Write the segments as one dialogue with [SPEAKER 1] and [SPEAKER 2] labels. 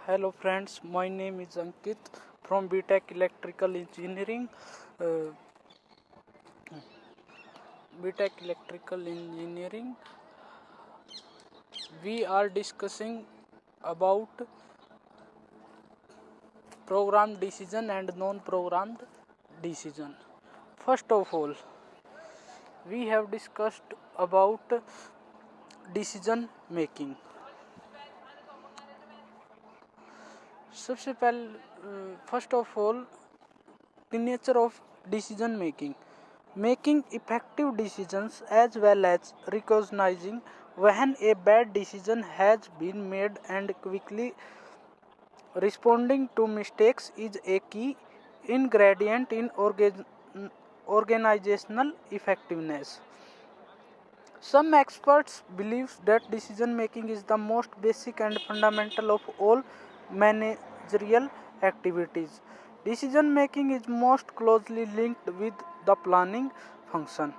[SPEAKER 1] Hello friends, my name is Ankit from BTech Electrical Engineering. Uh, BTech Electrical Engineering. We are discussing about programmed decision and non-programmed decision. First of all, we have discussed about decision making. सबसे पहले first of all the nature of decision making effective decisions as well as recognizing when a bad decision has been made and quickly responding to mistakes is a key ingredient in organizational effectiveness. Some experts believe that decision making is the most basic and fundamental of all managerial activities. Decision making is most closely linked with the planning function.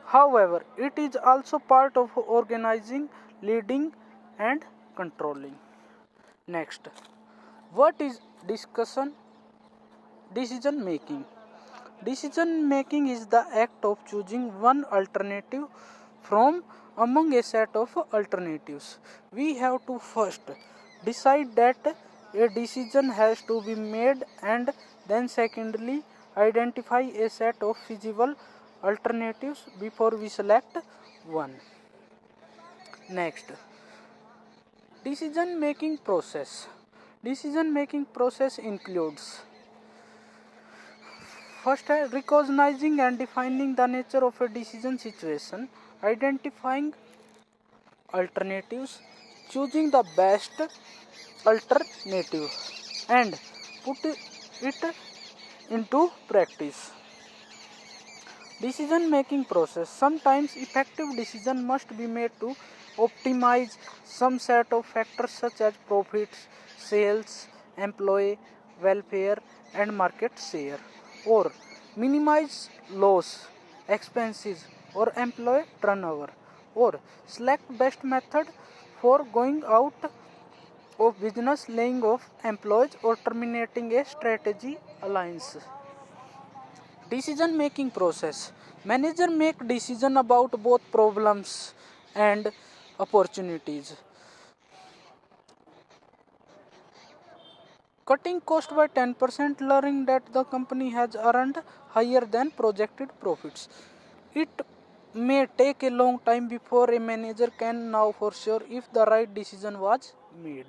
[SPEAKER 1] However, it is also part of organizing, leading, and controlling. Next, what is decision making? Decision making is the act of choosing one alternative from among a set of alternatives. We have to first decide that a decision has to be made, and then secondly identify a set of feasible alternatives before we select one. Next, decision making process includes first, recognizing and defining the nature of a decision situation, identifying alternatives, choosing the best alternative, and put it into practice. Decision making process. Sometimes effective decision must be made to optimize some set of factors such as profits, sales, employee welfare, and market share, or minimize loss, expenses, or employee turnover, or select best method for going out of business, laying off employees, or terminating a strategy alliance. Decision making process. Manager make decision about both problems and opportunities. Cutting cost by 10%, learning that the company has earned higher than projected profits. It may take a long time before a manager can know for sure if the right decision was made.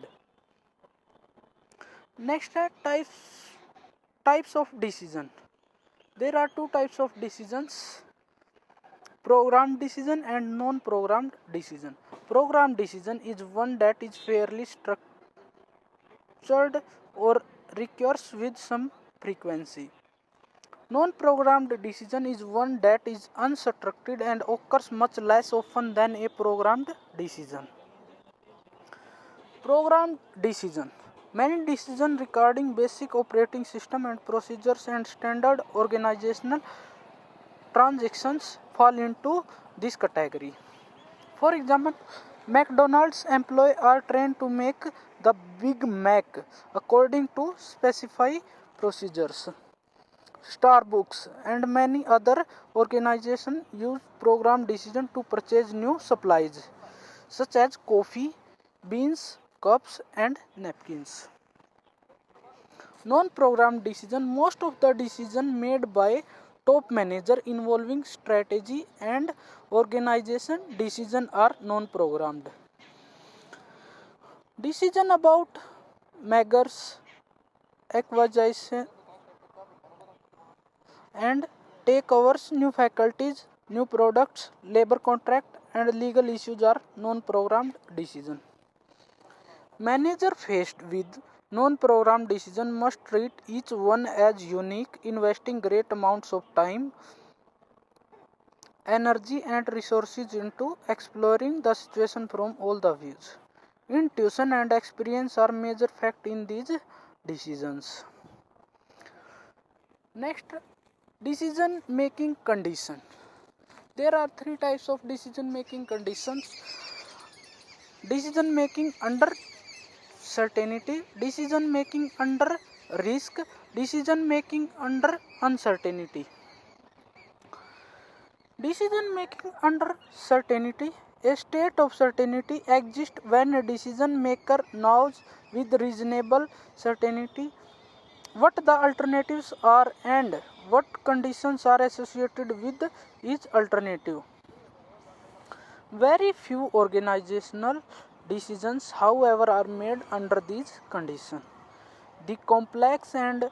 [SPEAKER 1] Next are types of decision. There are two types of decisions: programmed decision and non-programmed decision. Programmed decision is one that is fairly structured or recurs with some frequency. Non-programmed decision is one that is unstructured and occurs much less often than a programmed decision. Programmed decision. Many decisions regarding basic operating system and procedures and standard organizational transactions fall into this category. For example, McDonald's employees are trained to make the Big Mac according to specified procedures. Starbucks and many other organizations use program decision to purchase new supplies such as coffee, beans, cups, and napkins. Non-programmed decision. Most of the decision made by top manager involving strategy and organization decision are non-programmed. Decision about mergers, acquisition, and takeovers, new faculties, new products, labor contract, and legal issues are non-programmed decision. Manager faced with non-programmed decision must treat each one as unique, investing great amounts of time, energy, and resources into exploring the situation from all the views. Intuition and experience are major factors in these decisions. Next, decision making condition. There are three types of decision making conditions. Decision making under certainty, decision making under risk, decision making under uncertainty. Decision making under certainty. A state of certainty exists when a decision maker knows with reasonable certainty what the alternatives are and what conditions are associated with each alternative. Very few organizational decisions, however, are made under these conditions. The complex and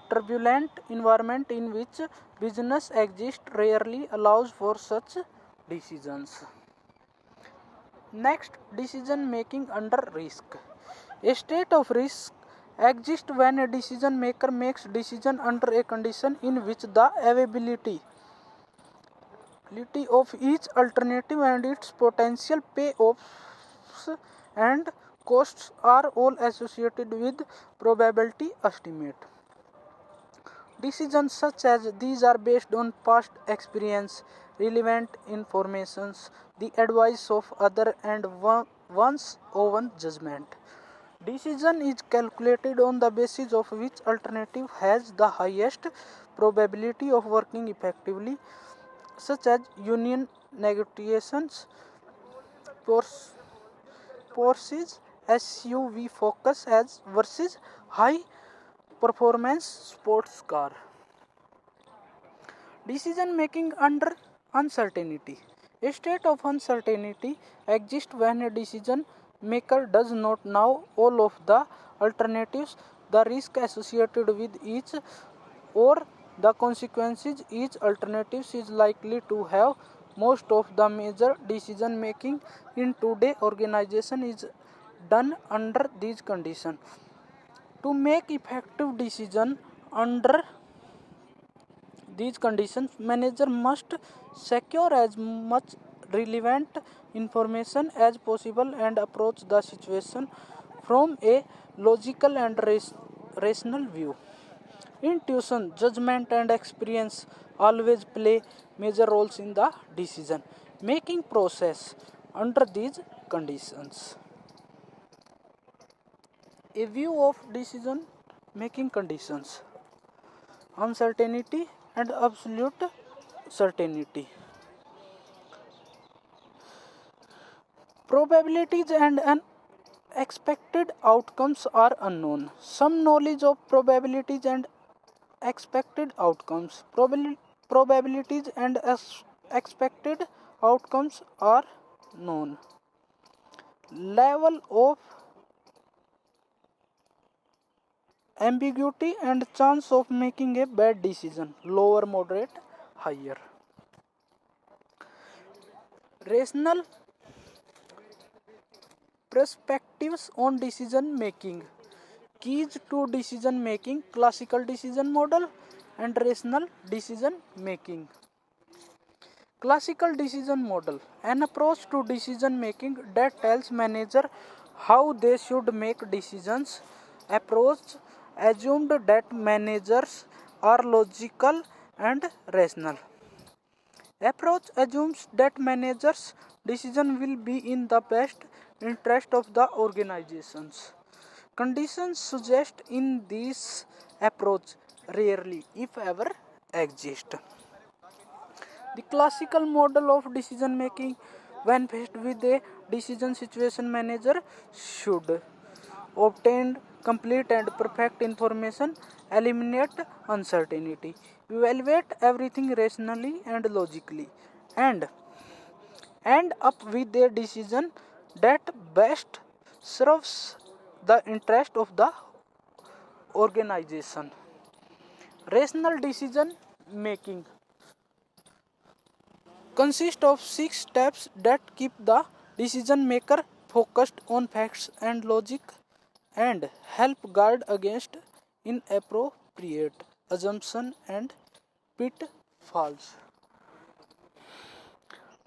[SPEAKER 1] turbulent environment in which business exists rarely allows for such decisions. Next, decision making under risk. A state of risk exists when a decision maker makes decision under a condition in which the availability of each alternative and its potential payoffs and costs are all associated with probability estimate. Decisions such as these are based on past experience, relevant informations, the advice of others, and one's own judgment. Decision is calculated on the basis of which alternative has the highest probability of working effectively, such as union negotiations, Porsche's SUV Focus as versus high performance sports car. Decision making under uncertainty. A state of uncertainty exists when a decision maker does not know all of the alternatives, the risk associated with each, or the consequences each alternative is likely to have. Most of the major decision making in today's organization is done under these conditions. To make effective decision under these conditions, manager must secure as much relevant information as possible and approach the situation from a logical and rational view. Intuition, judgment, and experience always play major roles in the decision making process under these conditions. A view of decision making conditions: uncertainty and absolute certainty. Probabilities and expected outcomes are unknown. Some knowledge of probabilities and expected outcomes. Probabilities and expected outcomes are known. Level of ambiguity and chance of making a bad decision: lower, moderate, higher. Rational perspectives on decision making. Keys to decision making: classical decision model and rational decision making. Classical decision model: an approach to decision making that tells manager how they should make decisions. Approach assumed that managers are logical and rational. Approach assumes that managers' decision will be in the best interest of the organizations. Conditions suggest in this approach rarely, if ever, exist. The classical model of decision making: when faced with a decision situation, manager should obtain complete and perfect information, eliminate uncertainty, evaluate everything rationally and logically, and end up with a decision that best serves the interest of the organization. Rational decision making consists of 6 steps that keep the decision maker focused on facts and logic and help guard against inappropriate assumption and pitfalls.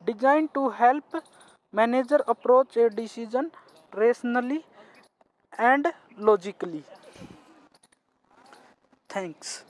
[SPEAKER 1] Designed to help manager approach a decision rationally and logically. Thanks.